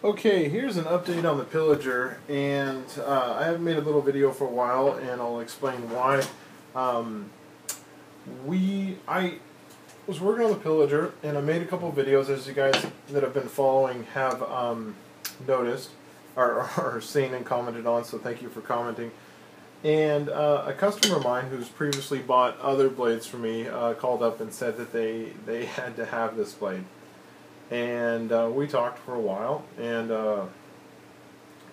Okay, here's an update on the Pillager, and I haven't made a little video for a while, and I'll explain why. I was working on the Pillager, and I made a couple of videos, as you guys that have been following have noticed, or seen and commented on, so thank you for commenting. And a customer of mine who's previously bought other blades from me called up and said that they had to have this blade. And we talked for a while and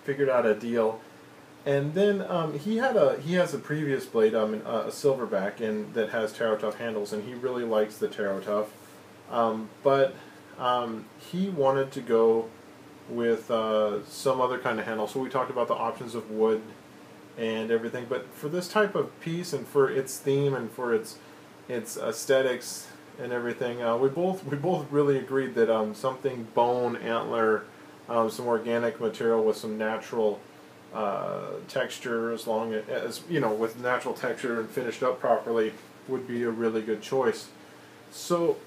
figured out a deal. And then he has a previous blade, a silverback, and that has Taro Tough handles, and he really likes the Taro Tough. But he wanted to go with some other kind of handle. So we talked about the options of wood and everything. But for this type of piece and for its theme and for its aesthetics and everything, we both really agreed that something bone, antler, some organic material with some natural texture, as long as with natural texture and finished up properly, would be a really good choice. So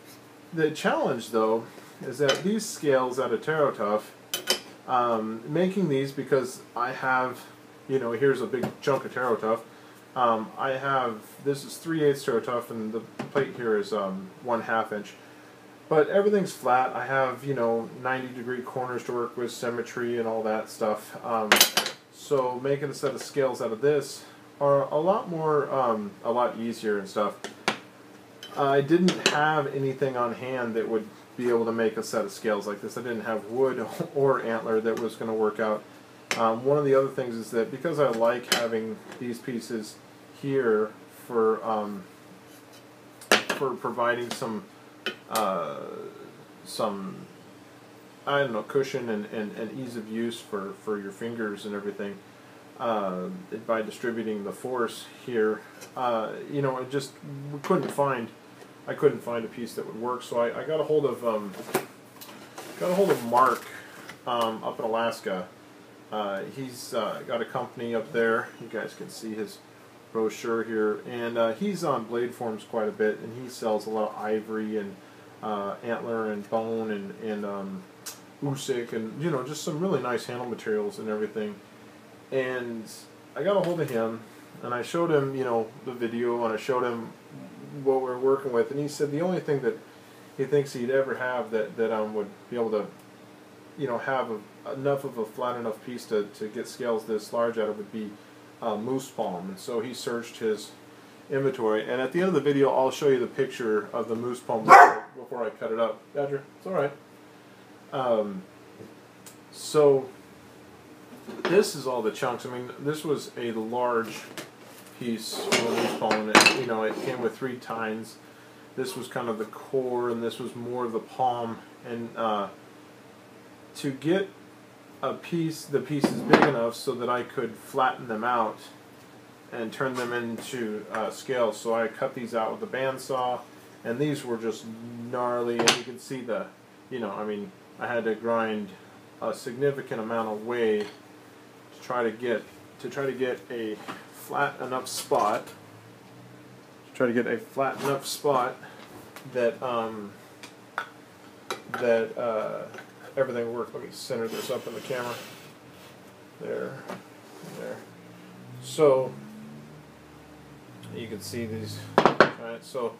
the challenge, though, is that these scales out of Taro Tough, making these, because I have, here's a big chunk of Taro Tough. This is 3/8 Taro Tough, and the plate here is 1/2 inch. But everything's flat. I have 90-degree corners to work with, symmetry and all that stuff. So making a set of scales out of this are a lot easier and stuff. I didn't have anything on hand that would be able to make a set of scales like this. I didn't have wood or antler that was going to work out. One of the other things is that because I like having these pieces here for providing some I don't know, cushion and ease of use for your fingers and everything, by distributing the force here, I couldn't find a piece that would work. So I got a hold of Mark up in Alaska. He's got a company up there. You guys can see his brochure here, and he's on blade forms quite a bit, and he sells a lot of ivory and antler and bone and Usyk and just some really nice handle materials and everything. And I got a hold of him, and I showed him the video, and I showed him what we're working with, and he said the only thing that he thinks he'd ever have that would be able to have enough of a flat enough piece to get scales this large out of would be moose palm. And so he searched his inventory, and at the end of the video I'll show you the picture of the moose palm before I cut it up. Badger, it's alright. So this is all the chunks. I mean, this was a large piece of moose palm, and it came with 3 tines. This was kind of the core, and this was more of the palm. And to get the pieces big enough so that I could flatten them out and turn them into scales. So I cut these out with a bandsaw, and these were just gnarly, and you can see I had to grind a significant amount of whey to try to get a flat enough spot. That everything worked. Let me center this up in the camera. There. So you can see these. Right, so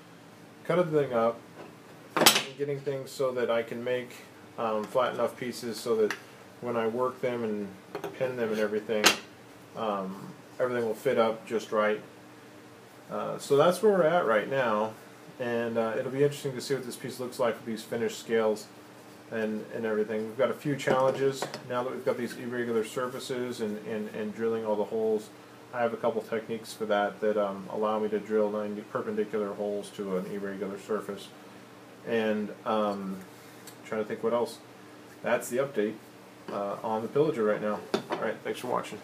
cut a thing up, getting things so that I can make flat enough pieces so that when I work them and pin them and everything, everything will fit up just right. So that's where we're at right now, and it'll be interesting to see what this piece looks like with these finished scales and everything. We've got a few challenges now that we've got these irregular surfaces and drilling all the holes. I have a couple techniques for that allow me to drill 90 perpendicular holes to an irregular surface. And trying to think what else. That's the update on the Pillager right now. Alright, thanks for watching.